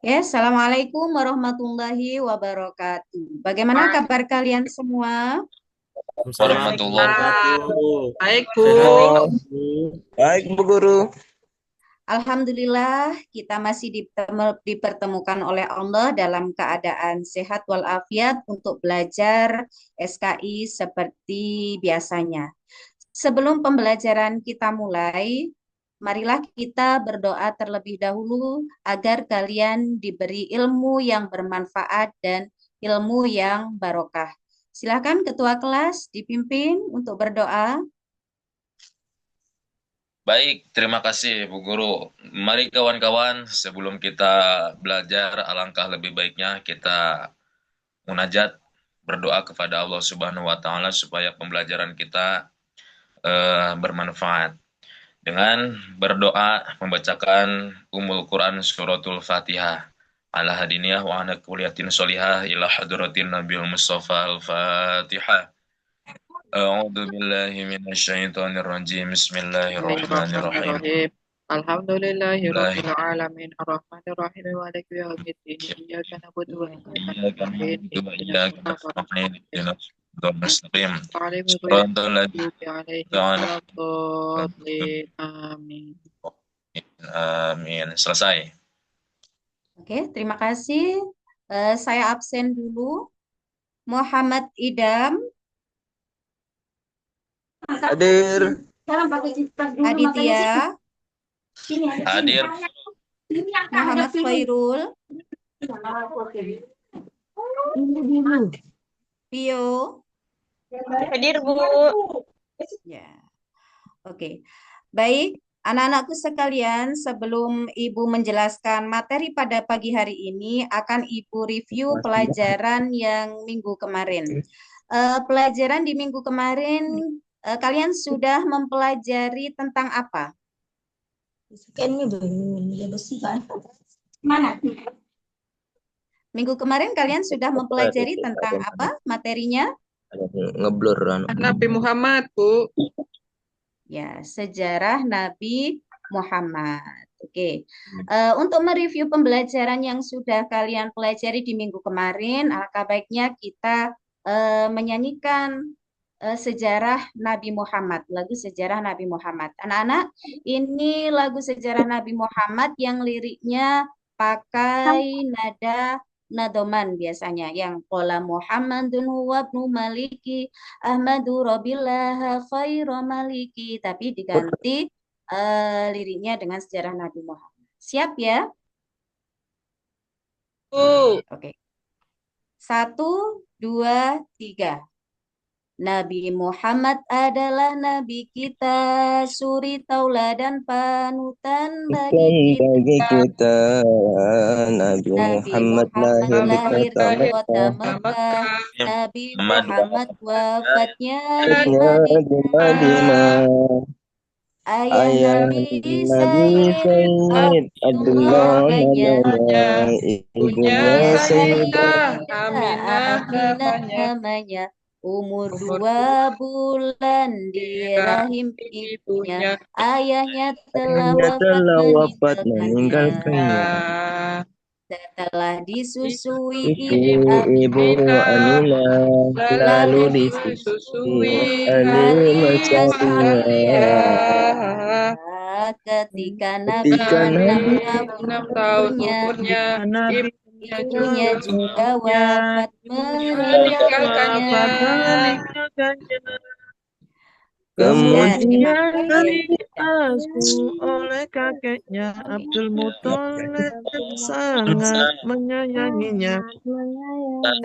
Ya, Assalamualaikum warahmatullahi wabarakatuh. Bagaimana kabar kalian semua? Warahmatullahi Waalaikumsalam. Baik, Sehat Bu. Bu. Baik, Bu Guru. Alhamdulillah, kita masih dipertemukan oleh Allah dalam keadaan sehat walafiat untuk belajar SKI seperti biasanya. Sebelum pembelajaran kita mulai, marilah kita berdoa terlebih dahulu agar kalian diberi ilmu yang bermanfaat dan ilmu yang barokah. Silakan Ketua kelas dipimpin untuk berdoa. Baik, terima kasih Bu Guru. Mari kawan-kawan, sebelum kita belajar, alangkah lebih baiknya kita munajat berdoa kepada Allah Subhanahu wa taala supaya pembelajaran kita bermanfaat. Dengan berdoa membacakan Ummul Quran suratul Fatihah. Ala hadiniyah wa ana kuliyatin sholihah ila hadratin Nabil Mustafa al-Fatihah. A'udzu billahi minasyaitonir rajim. Bismillahirrahmanirrahim. Bismillahirrahmanirrahim. Billahi Alhamdulillahirabbil alamin arrahmanirrahim maliki yaumiddin iyyaka na'budu wa iyyaka iyyaka nasta'in na'budu wa ihdinas iyyaka siratal nasta'in mustaqim ihdinas siratal mustaqim. ghairil Shiratal maghdubi alaihim ladzina waladdallin amin. Amin. Selesai. Oke, terima kasih. Saya absen dulu. Muhammad Idam, Hadir. Aditya, Hadir. Muhammad Khairul, Pio. Hadir, Bu. Ya, oke. Baik, anak-anakku sekalian, sebelum Ibu menjelaskan materi pada pagi hari ini, akan Ibu review pelajaran yang minggu kemarin. Pelajaran di minggu kemarin, kalian sudah mempelajari tentang apa? Ini belum besi kan? Mana? Minggu kemarin kalian sudah mempelajari tentang apa materinya? Ngeblur kan. Nabi Muhammad, Bu. Ya, sejarah Nabi Muhammad. Oke. Untuk mereview pembelajaran yang sudah kalian pelajari di minggu kemarin, alangkah baiknya kita menyanyikan sejarah Nabi Muhammad, lagu sejarah Nabi Muhammad. Anak-anak, ini lagu sejarah Nabi Muhammad yang liriknya pakai nada nadoman biasanya, yang qala Muhammadun huwa ibnu Maliki Ahmadu Robillah khairu maliki, tapi diganti liriknya dengan sejarah Nabi Muhammad. Siap ya? Bu. Oke. 1, 2, 3. Nabi Muhammad adalah Nabi kita, suri tauladan panutan bagi Bagi kita. kita Nabi Nabi Muhammad Muhammad lahir di lahir kota di kota Mekah. Mekah. Nabi Muhammad Muhammad wafatnya di Hidupnya di Madinah. Madinah. Ayah Ayah Nabi Nabi Sayyid Sayyid Abdullah Abdullah namanya. namanya. Punya Ibunya Sayyidah Sayyidah Sayyidah Aminah Aminah namanya. namanya. Umur Umur 2 bulan di rahim ibunya. ibunya. Ayahnya telah Ayahnya wafat telah wafat meninggalkannya. meninggalkannya. Setelah disusui Itu ibu Ibu Aminah, Aminah lalu lalu disusui disusui Halimah Halimah Sa'diyah. Sa'diyah. ketika Nabi Ketika Nabi enam Nabi 6 tahun umurnya, umurnya, ibunya ibunya juga juga wafat meninggalkannya. meninggalkannya. Ya, terima kemudian kasih. Diasuh oleh kakeknya Abdul Muthalib sangat menyayanginya.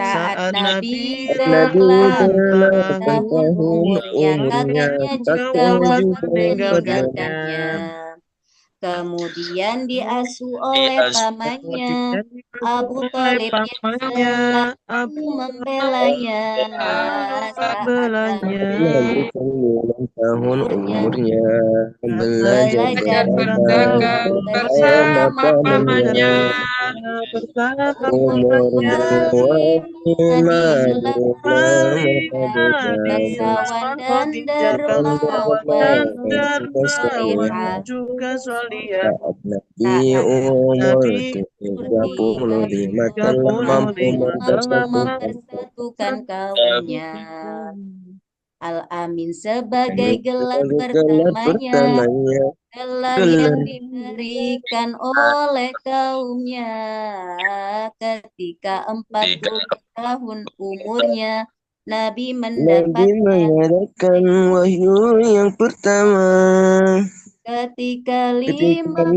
Saat Saat Nabi Nabi Nabi 8 8 bertahun tahun tahun umurnya, umurnya, kakeknya juga kakeknya wafat wafat juga wafat meninggalkannya. meninggalkannya. Kemudian diasuh oleh diasuh pamannya Kemudian Abu diasuh oleh Thalib yang pamannya selalu Abu Talib membelanya saat membelanya. Nabi Nabi 9 tahun umurnya umurnya, belajar belajar Belajar berdagang berdagang berdagang bersama bersama bersama pamannya. pamannya. pamannya. bertambah umurnya Kalimat wahimadnya bangsawan dan Khadijah dermawan dan dermawan solihah juga solihah. saat Nabi saat umur Nabi 35 telah mampu 35 telah mempersatukan mempersatukan kaumnya. mempersatukan Al-Amin sebagai gelar sebagai gelar pertamanya, pertamanya gelar gelar yang diberikan oleh kaumnya ketika 40 tahun umurnya. Nabi Nabi mendapatkan mengadakan wahyu yang pertama ketika ketika 50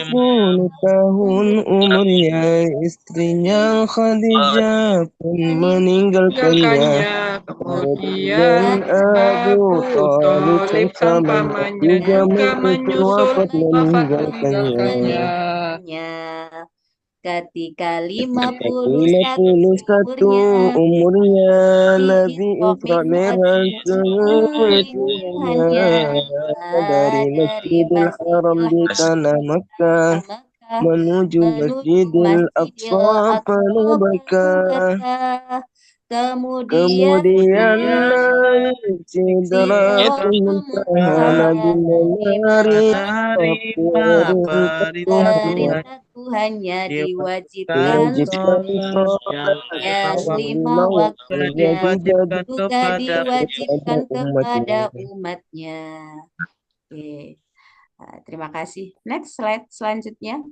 50 tahun umurnya istrinya Khadijah pun meninggalkannya. Kemudian Kemudian Abu Abu Thalib Thalib sang pamannya pamannya juga juga menyusul menyusul wafat wafat meninggalkannya. meninggalkannya. ketika Ketika 51 51 umurnya umurnya Nabi Isra Isra Mi'raj menemui Tuhannya Tuhannya dari dari Masjidil Haram Masjidil di Haram tanah Makkah Mekah menuju menuju Masjidil Masjidil Aqsa Aqsa penuh berkah. berkah. Kemudian Kemudian kemudian naik Sidratul Sidratul Muntaha, Muntaha Muntaha Nabi menerima menerima perintah perintah Tuhannya, Tuhan perintah Tuhannya diwajibkan diwajibkan diwajibkan sholat sholatnya lima 5 waktunya juga diwajibkan juga kepada kepada diwajibkan kepada umatnya. umatnya. Oke. Terima kasih. Next slide selanjutnya.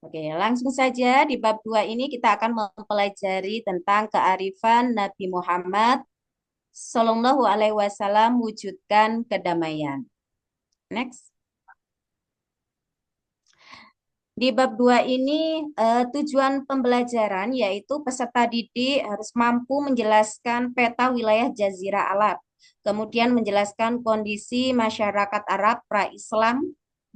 Oke, langsung saja di bab 2 ini kita akan mempelajari tentang kearifan Nabi Muhammad Sallallahu Alaihi Wasallam wujudkan kedamaian. Next. Di bab 2 ini tujuan pembelajaran yaitu peserta didik harus mampu menjelaskan peta wilayah Jazirah Arab, kemudian menjelaskan kondisi masyarakat Arab pra-Islam.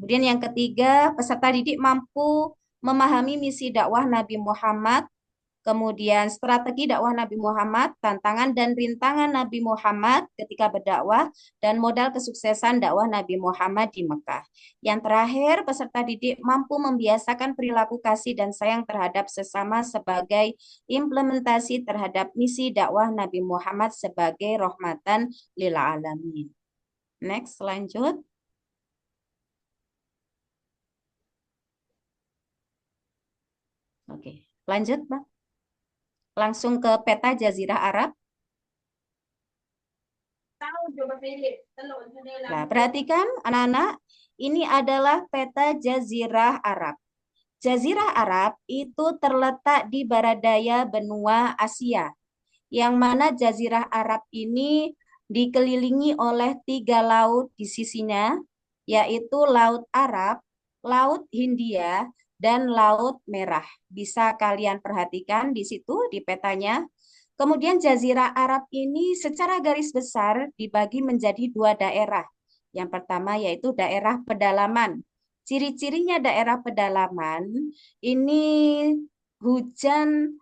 Kemudian yang ketiga, peserta didik mampu memahami misi dakwah Nabi Muhammad, kemudian strategi dakwah Nabi Muhammad, tantangan dan rintangan Nabi Muhammad ketika berdakwah, dan modal kesuksesan dakwah Nabi Muhammad di Mekah. Yang terakhir, peserta didik mampu membiasakan perilaku kasih dan sayang terhadap sesama sebagai implementasi terhadap misi dakwah Nabi Muhammad sebagai rahmatan lil alamin. Next, lanjut. Oke, lanjut, Pak. Langsung ke peta Jazirah Arab. Nah, perhatikan anak-anak, ini adalah peta Jazirah Arab. Jazirah Arab itu terletak di barat daya benua Asia, yang mana Jazirah Arab ini dikelilingi oleh 3 laut di sisinya, yaitu Laut Arab, Laut Hindia, dan Laut Merah. Bisa kalian perhatikan di situ di petanya. Kemudian Jazirah Arab ini secara garis besar dibagi menjadi 2 daerah. Yang pertama yaitu daerah pedalaman. Ciri-cirinya daerah pedalaman ini hujan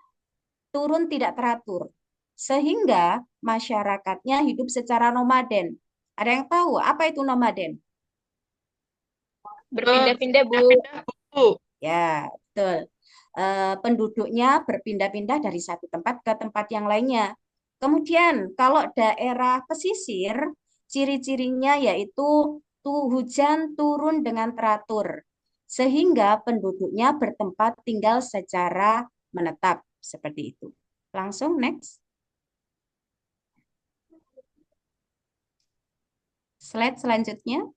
turun tidak teratur, sehingga masyarakatnya hidup secara nomaden. Ada yang tahu apa itu nomaden? Berpindah-pindah, Bu. Bu. Ya, betul. Penduduknya berpindah-pindah dari satu tempat ke tempat yang lainnya. Kemudian kalau daerah pesisir, ciri-cirinya yaitu hujan turun dengan teratur, sehingga penduduknya bertempat tinggal secara menetap, seperti itu. Langsung next. Slide selanjutnya.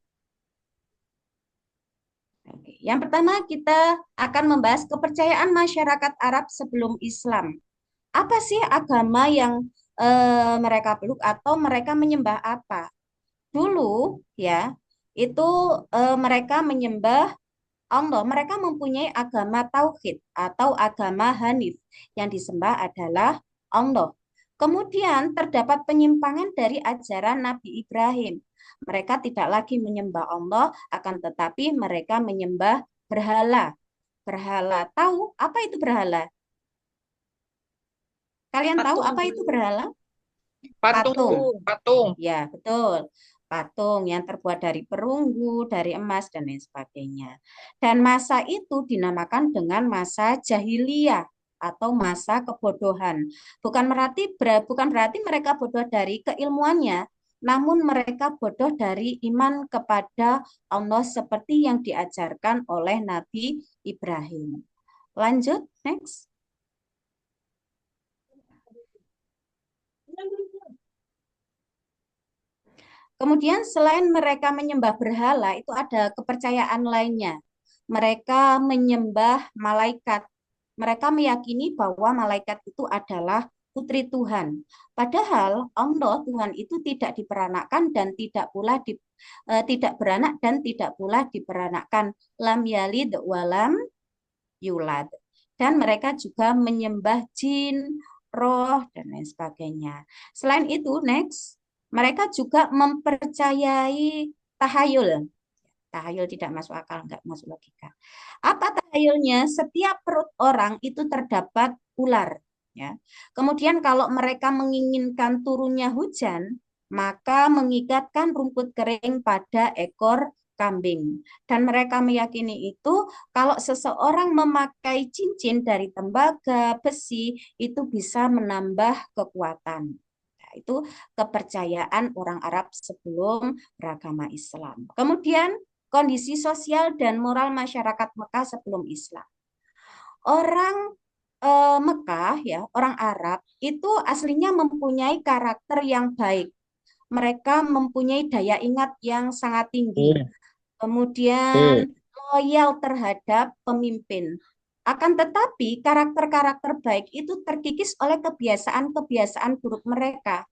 Oke. Yang pertama kita akan membahas kepercayaan masyarakat Arab sebelum Islam. Apa sih agama yang mereka peluk atau mereka menyembah apa? Dulu ya, itu mereka menyembah Allah. Mereka mempunyai agama tauhid atau agama Hanif. Yang disembah adalah Allah. Kemudian terdapat penyimpangan dari ajaran Nabi Ibrahim. Mereka tidak lagi menyembah Allah, akan tetapi mereka menyembah berhala. Berhala. Tahu apa itu berhala? Kalian tahu apa itu berhala? Patung, Patung. Bu. Patung. Ya, betul. patung yang terbuat dari perunggu, dari emas, dan lain sebagainya. Dan masa itu dinamakan dengan masa jahiliyah atau masa kebodohan. Bukan berarti mereka bodoh dari keilmuannya, namun mereka bodoh dari iman kepada Allah seperti yang diajarkan oleh Nabi Ibrahim. Lanjut, next. Kemudian selain mereka menyembah berhala, itu ada kepercayaan lainnya. Mereka menyembah malaikat. Mereka meyakini bahwa malaikat itu adalah putri Tuhan. Padahal Allah Tuhan itu tidak diperanakan dan tidak beranak dan tidak pula diperanakan. Lam yalid walam yulad. Dan mereka juga menyembah jin, roh, dan lain sebagainya. Selain itu, next, mereka juga mempercayai tahayul. Tahayul tidak masuk akal, nggak masuk logika. Apa tahayulnya? Setiap perut orang itu terdapat ular. Ya. Kemudian kalau mereka menginginkan turunnya hujan, maka mengikatkan rumput kering pada ekor kambing. Dan mereka meyakini itu kalau seseorang memakai cincin dari tembaga, besi, itu bisa menambah kekuatan. Nah, itu kepercayaan orang Arab sebelum beragama Islam. Kemudian kondisi sosial dan moral masyarakat Mekah sebelum Islam. Orang Mekah, ya, orang Arab itu aslinya mempunyai karakter yang baik. Mereka mempunyai daya ingat yang sangat tinggi. Kemudian loyal terhadap pemimpin. Akan tetapi karakter-karakter baik itu terkikis oleh kebiasaan-kebiasaan buruk mereka.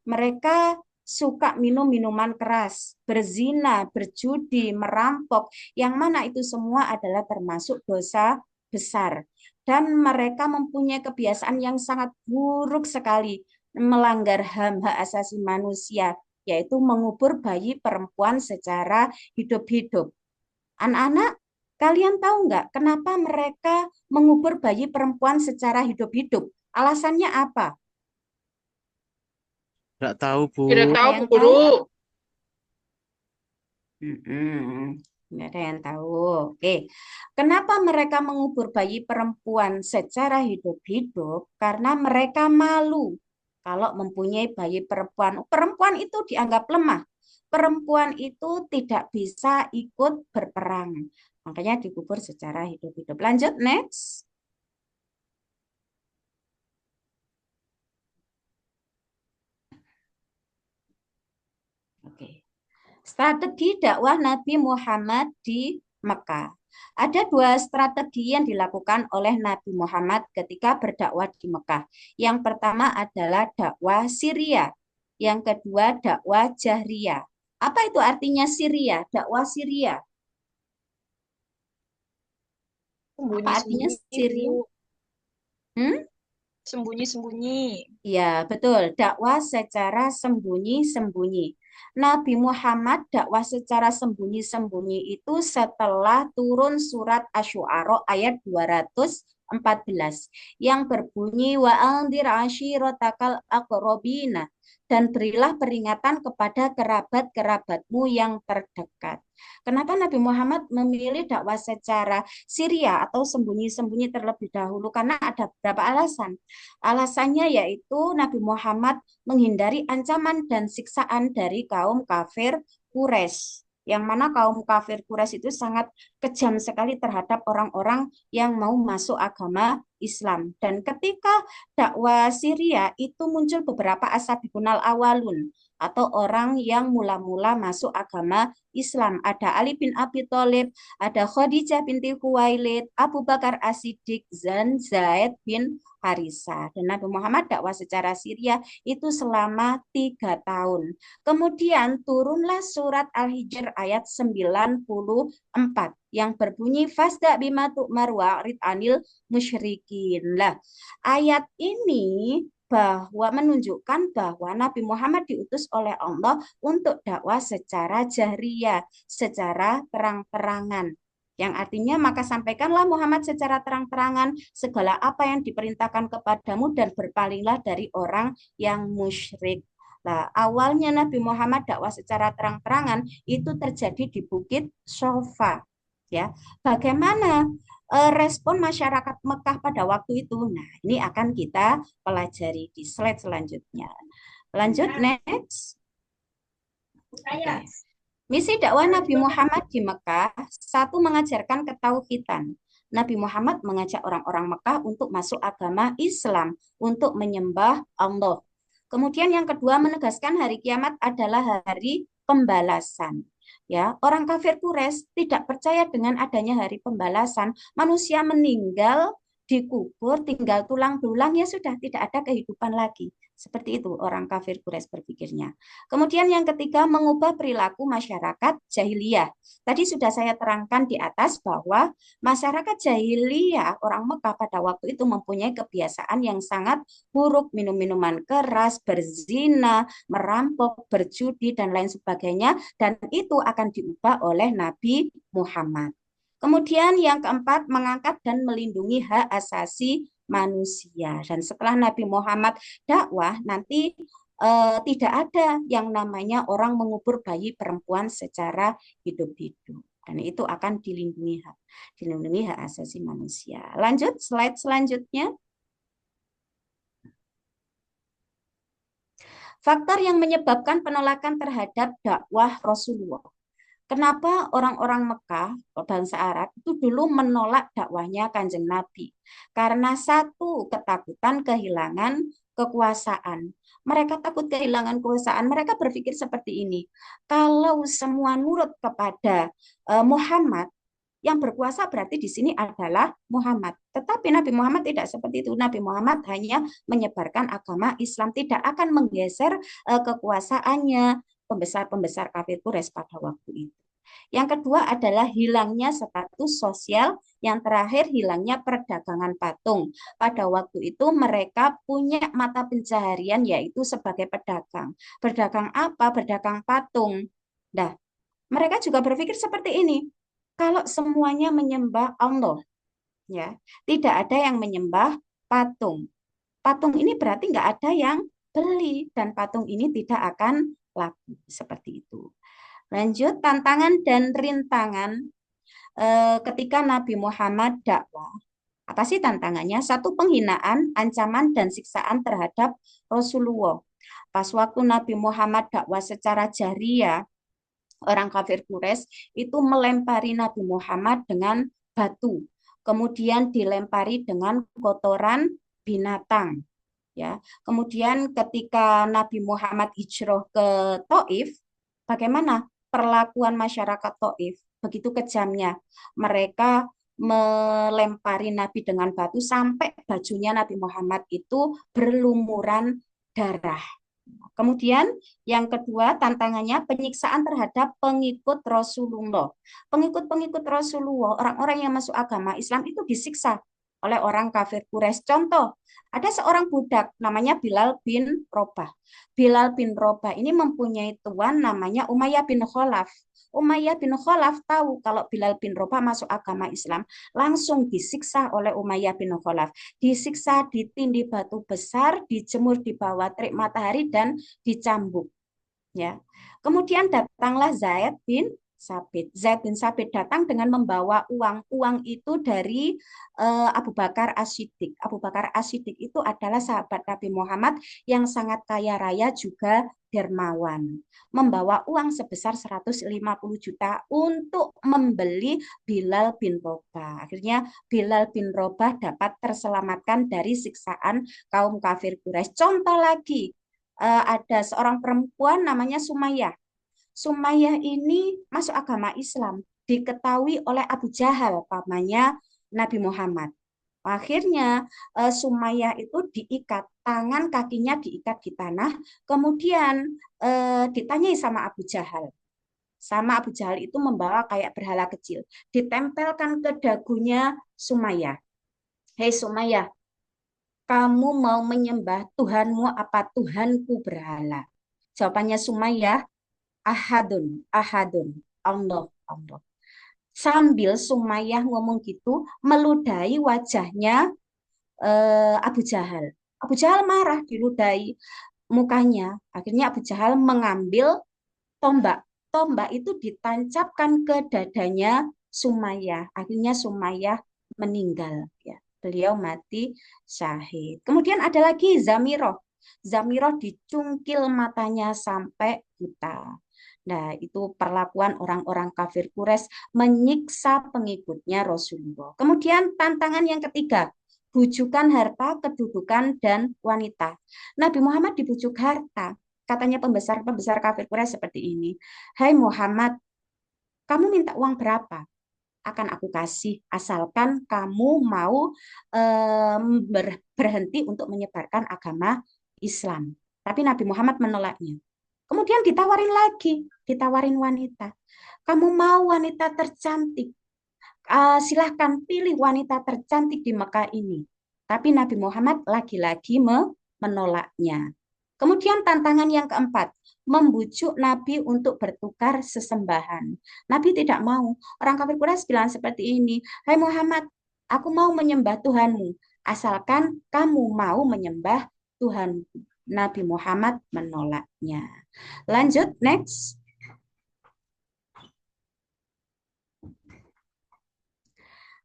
Mereka suka minum minuman keras, berzina, berjudi, merampok, yang mana itu semua adalah termasuk dosa besar. Dan mereka mempunyai kebiasaan yang sangat buruk sekali, melanggar HAM, hak asasi manusia, yaitu mengubur bayi perempuan secara hidup-hidup. Anak-anak, kalian tahu nggak kenapa mereka mengubur bayi perempuan secara hidup-hidup? Alasannya apa? Nggak tahu, Bu. Tidak tahu, Yang Bu Guru. Nggak ada yang tahu. Oke, kenapa mereka mengubur bayi perempuan secara hidup-hidup? Karena mereka malu kalau mempunyai bayi perempuan. Perempuan itu dianggap lemah. Perempuan itu tidak bisa ikut berperang. Makanya dikubur secara hidup-hidup. Lanjut, next. Oke. Strategi dakwah Nabi Muhammad di Mekah. Ada dua strategi yang dilakukan oleh Nabi Muhammad ketika berdakwah di Mekah. Yang pertama adalah dakwah Syria. Yang kedua dakwah Jahriyah. Apa itu artinya Syria? Dakwah Syria. Apa artinya Syria? Sembunyi-sembunyi. Ya, betul. Dakwah secara sembunyi-sembunyi. Nabi Muhammad dakwah secara sembunyi-sembunyi itu setelah turun surat Asy-Syu'ara ayat 214 yang berbunyi wa anzir ashiratakal aqrabina, dan berilah peringatan kepada kerabat-kerabatmu yang terdekat. Kenapa Nabi Muhammad memilih dakwah secara Syria atau sembunyi-sembunyi terlebih dahulu? Karena ada beberapa alasan. Alasannya yaitu Nabi Muhammad menghindari ancaman dan siksaan dari kaum kafir Quraisy. Yang mana kaum kafir Quraisy itu sangat kejam sekali terhadap orang-orang yang mau masuk agama Islam. Dan ketika dakwah Syria itu muncul beberapa ashabul awalun atau orang yang mula-mula masuk agama Islam. Ada Ali bin Abi Thalib, ada Khadijah binti Khuwailid, Abu Bakar As-Siddiq, dan Zaid bin Harisah. Dan Nabi Muhammad dakwah secara Syria itu selama 3 tahun. Kemudian turunlah surat Al-Hijr ayat 94 yang berbunyi fasda bima tu'mar wa'rid anil musyrikin. Lah, ayat ini bahwa menunjukkan bahwa Nabi Muhammad diutus oleh Allah untuk dakwah secara jahriyah, secara terang-terangan. Yang artinya maka sampaikanlah Muhammad secara terang-terangan segala apa yang diperintahkan kepadamu dan berpalinglah dari orang yang musyrik. Nah, awalnya Nabi Muhammad dakwah secara terang-terangan itu terjadi di Bukit Sofa. Ya, bagaimana respon masyarakat Mekah pada waktu itu? Nah, ini akan kita pelajari di slide selanjutnya. Lanjut, next. Oke. Misi dakwah Nabi Muhammad di Mekah, satu, mengajarkan ketauhidan. Nabi Muhammad mengajak orang-orang Mekah untuk masuk agama Islam, untuk menyembah Allah. Kemudian yang kedua, menegaskan hari kiamat adalah hari pembalasan. Ya, orang kafir Quraisy tidak percaya dengan adanya hari pembalasan. Manusia meninggal, dikubur, tinggal tulang belulang, ya sudah tidak ada kehidupan lagi. Seperti itu orang kafir Quraisy berpikirnya. Kemudian yang ketiga, mengubah perilaku masyarakat jahiliyah. Tadi sudah saya terangkan di atas bahwa masyarakat jahiliyah orang Mekah pada waktu itu mempunyai kebiasaan yang sangat buruk, minum minuman keras, berzina, merampok, berjudi, dan lain sebagainya. Dan itu akan diubah oleh Nabi Muhammad. Kemudian yang keempat, mengangkat dan melindungi hak asasi manusia. Dan setelah Nabi Muhammad dakwah, nanti tidak ada yang namanya orang mengubur bayi perempuan secara hidup-hidup. Dan itu akan dilindungi hak asasi manusia. Lanjut, slide selanjutnya. Faktor yang menyebabkan penolakan terhadap dakwah Rasulullah. Kenapa orang-orang Mekah, bangsa Arab, itu dulu menolak dakwahnya Kanjeng Nabi? Karena satu, ketakutan kehilangan kekuasaan. Mereka takut kehilangan kekuasaan. Mereka berpikir seperti ini. Kalau semua nurut kepada Muhammad, yang berkuasa berarti di sini adalah Muhammad. Tetapi Nabi Muhammad tidak seperti itu. Nabi Muhammad hanya menyebarkan agama Islam, tidak akan menggeser kekuasaannya pembesar-pembesar kafir Quraisy pada waktu itu. Yang kedua adalah hilangnya status sosial. Yang terakhir, hilangnya perdagangan patung. Pada waktu itu mereka punya mata pencaharian yaitu sebagai pedagang. Berdagang apa? Berdagang patung. Nah, mereka juga berpikir seperti ini. Kalau semuanya menyembah Allah, ya, tidak ada yang menyembah patung. Patung ini berarti nggak ada yang beli dan patung ini tidak akan laku, seperti itu. Lanjut, tantangan dan rintangan ketika Nabi Muhammad dakwah. Apa sih tantangannya? Satu, penghinaan, ancaman, dan siksaan terhadap Rasulullah. Pas waktu Nabi Muhammad dakwah secara jariah, orang kafir Quraisy itu melempari Nabi Muhammad dengan batu. Kemudian dilempari dengan kotoran binatang. Ya. Kemudian ketika Nabi Muhammad hijrah ke Taif, bagaimana perlakuan masyarakat Taif? Begitu kejamnya. Mereka melempari Nabi dengan batu sampai bajunya Nabi Muhammad itu berlumuran darah. Kemudian yang kedua tantangannya penyiksaan terhadap pengikut Rasulullah. Pengikut-pengikut Rasulullah, orang-orang yang masuk agama Islam itu disiksa oleh orang kafir Quraisy. Contoh, ada seorang budak namanya Bilal bin Robah. Bilal bin Robah ini mempunyai tuan namanya Umayyah bin Khalaf. Umayyah bin Khalaf tahu kalau Bilal bin Robah masuk agama Islam, langsung disiksa oleh Umayyah bin Khalaf. Disiksa, ditindih batu besar, dijemur di bawah terik matahari dan dicambuk. Ya. Kemudian datanglah Zaid bin Sabit. Zaid bin Sabit datang dengan membawa uang. Uang itu dari Abu Bakar As-Siddiq. Abu Bakar As-Siddiq itu adalah sahabat Nabi Muhammad yang sangat kaya raya juga dermawan. Membawa uang sebesar 150 juta untuk membeli Bilal bin Robah. Akhirnya Bilal bin Robah dapat terselamatkan dari siksaan kaum kafir Quraisy. Contoh lagi, ada seorang perempuan namanya Sumayyah. Sumayyah ini masuk agama Islam, diketahui oleh Abu Jahal, pamannya Nabi Muhammad. Akhirnya Sumayyah itu diikat, tangan kakinya diikat di tanah, kemudian ditanyai sama Abu Jahal. Sama Abu Jahal itu membawa kayak berhala kecil, ditempelkan ke dagunya Sumayyah. Hei Sumayyah, kamu mau menyembah Tuhanmu apa Tuhanku berhala? Jawabannya Sumayyah, ahadun, ahadun, Allah, Allah. Sambil Sumayyah ngomong gitu, meludahi wajahnya Abu Jahal. Abu Jahal marah diludahi. mukanya. Akhirnya Abu Jahal mengambil tombak. Tombak itu ditancapkan ke dadanya Sumayyah. Akhirnya Sumayyah meninggal. Ya. Beliau mati syahid. Kemudian ada lagi Zamiroh. Zamiroh dicungkil matanya sampai buta. Nah, itu perlakuan orang-orang kafir Quraisy menyiksa pengikutnya Rasulullah. Kemudian tantangan yang ketiga, bujukan harta, kedudukan, dan wanita. Nabi Muhammad dibujuk harta. Katanya pembesar-pembesar kafir Quraisy seperti ini. Hai Muhammad, kamu minta uang berapa? Akan aku kasih, asalkan kamu mau berhenti untuk menyebarkan agama Islam. Tapi Nabi Muhammad menolaknya. Kemudian ditawarin wanita. Kamu mau wanita tercantik? Silahkan pilih wanita tercantik di Mekah ini. Tapi Nabi Muhammad lagi-lagi menolaknya. Kemudian tantangan yang keempat, membujuk Nabi untuk bertukar sesembahan. Nabi tidak mau. Orang kafir Quraisy bilang seperti ini, hai Muhammad, aku mau menyembah Tuhanmu, asalkan kamu mau menyembah Tuhan. Nabi Muhammad menolaknya. Lanjut, next.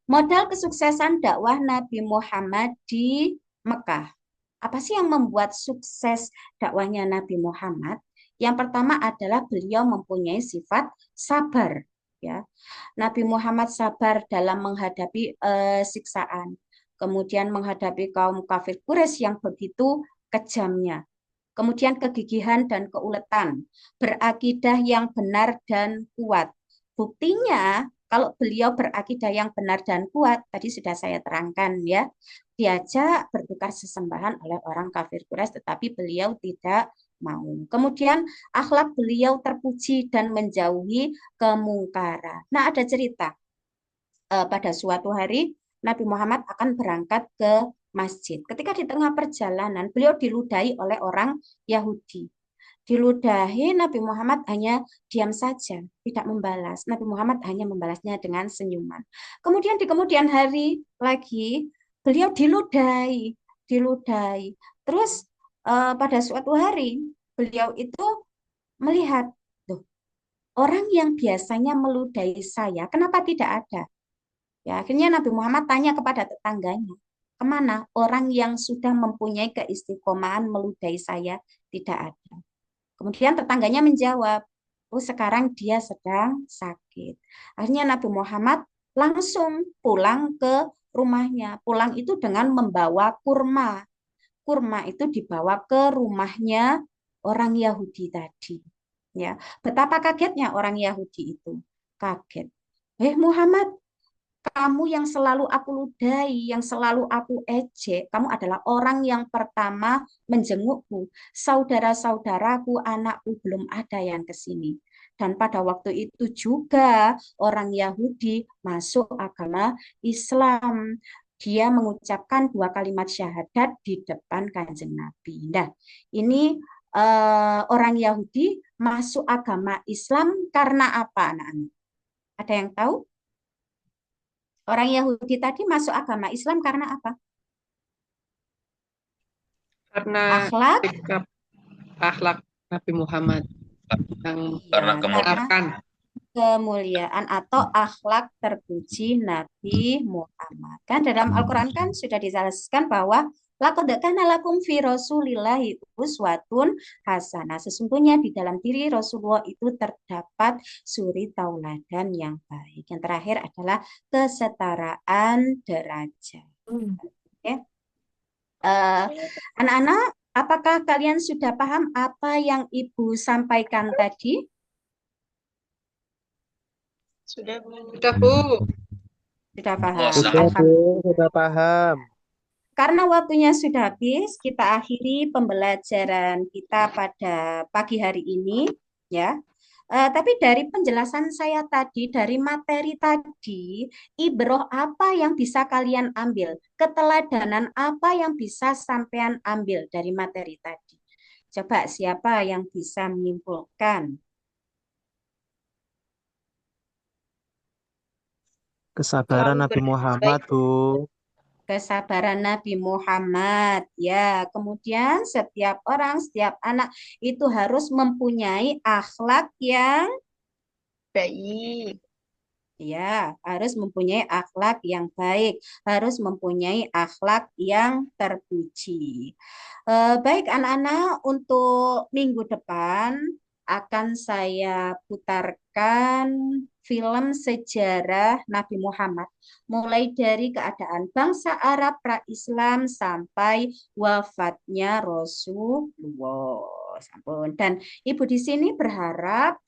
Modal kesuksesan dakwah Nabi Muhammad di Mekah. Apa sih yang membuat sukses dakwahnya Nabi Muhammad? Yang pertama adalah beliau mempunyai sifat sabar. Ya, Nabi Muhammad sabar dalam menghadapi siksaan, kemudian menghadapi kaum kafir Quraisy yang begitu kejamnya, kemudian kegigihan dan keuletan, berakidah yang benar dan kuat. Buktinya, kalau beliau berakidah yang benar dan kuat, tadi sudah saya terangkan ya, diajak bertukar sesembahan oleh orang kafir Quraisy, tetapi beliau tidak mau. Kemudian akhlak beliau terpuji dan menjauhi kemungkaran. Nah, ada cerita pada suatu hari Nabi Muhammad akan berangkat ke masjid. Ketika di tengah perjalanan, beliau diludahi oleh orang Yahudi. Diludahi, Nabi Muhammad hanya diam saja, tidak membalas. Nabi Muhammad hanya membalasnya dengan senyuman. Kemudian di kemudian hari lagi, beliau diludahi. Terus pada suatu hari, beliau itu melihat, tuh, orang yang biasanya meludahi saya, kenapa tidak ada? Ya, akhirnya Nabi Muhammad tanya kepada tetangganya, kemana orang yang sudah mempunyai keistiqomahan meludahi saya? Tidak ada. Kemudian tetangganya menjawab, oh sekarang dia sedang sakit. Akhirnya Nabi Muhammad langsung pulang ke rumahnya. Pulang itu dengan membawa kurma. Kurma itu dibawa ke rumahnya orang Yahudi tadi. Ya, betapa kagetnya orang Yahudi itu. Kaget. Muhammad, kamu yang selalu aku ludahi, yang selalu aku ejek, kamu adalah orang yang pertama menjengukku. Saudara-saudaraku, anakku belum ada yang ke sini. Dan pada waktu itu juga orang Yahudi masuk agama Islam. Dia mengucapkan 2 kalimat syahadat di depan Kanjeng Nabi. Nah, ini orang Yahudi masuk agama Islam karena apa, anak-anak? Ada yang tahu? Orang Yahudi tadi masuk agama Islam karena apa? Karena Akhlak. sikap akhlak Nabi Muhammad yang Karena Ya, kemudian menerapkan. kemuliaan atau akhlak terpuji Nabi Muhammad. Kan dalam Al-Quran kan sudah dijelaskan bahwa laqad kana lakum fi Rasulillahi uswatun hasanah. Sesungguhnya di dalam diri Rasulullah itu terdapat suri tauladan yang baik. Yang terakhir adalah kesetaraan derajat. Oke. Anak-anak, apakah kalian sudah paham apa yang Ibu sampaikan tadi? Sudah, Bu. Sudah, Bu. Sudah oh, paham. Sudah, sangat Bu, sudah paham. Karena waktunya sudah habis, kita akhiri pembelajaran kita pada pagi hari ini, ya. Tapi dari penjelasan saya tadi, dari materi tadi, ibroh apa yang bisa kalian ambil? Keteladanan apa yang bisa sampean ambil dari materi tadi? Coba siapa yang bisa menyimpulkan? Kesabaran Selalu Nabi berbuat Muhammad, baik. Bu. kesabaran Nabi Muhammad. Ya, kemudian setiap orang, setiap anak itu harus mempunyai akhlak yang Baik. ya, harus mempunyai akhlak yang baik, harus mempunyai akhlak yang terpuji. Baik anak-anak, untuk minggu depan akan saya putarkan film sejarah Nabi Muhammad, mulai dari keadaan bangsa Arab pra-Islam sampai wafatnya Rasulullah. Sampun. Dan Ibu di sini berharap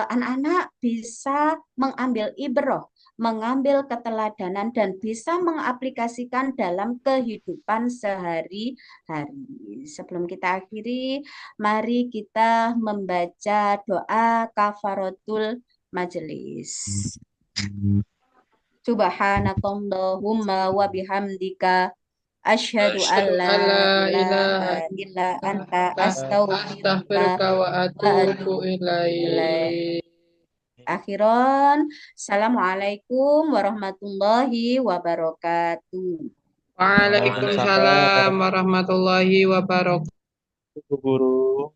anak-anak bisa mengambil ibroh, mengambil keteladanan dan bisa mengaplikasikan dalam kehidupan sehari-hari. Sebelum kita akhiri, mari kita membaca doa kafaratul majelis. Subhanakallahumma wa bihamdika asyhadu an la ilaha illa anta astaghfiruka Astaghfiruka wa wa atubu atubu ilaih. ilaik. Akhiron, Assalamualaikum warahmatullahi wabarakatuh. Waalaikumsalam warahmatullahi wabarakatuh. Guru.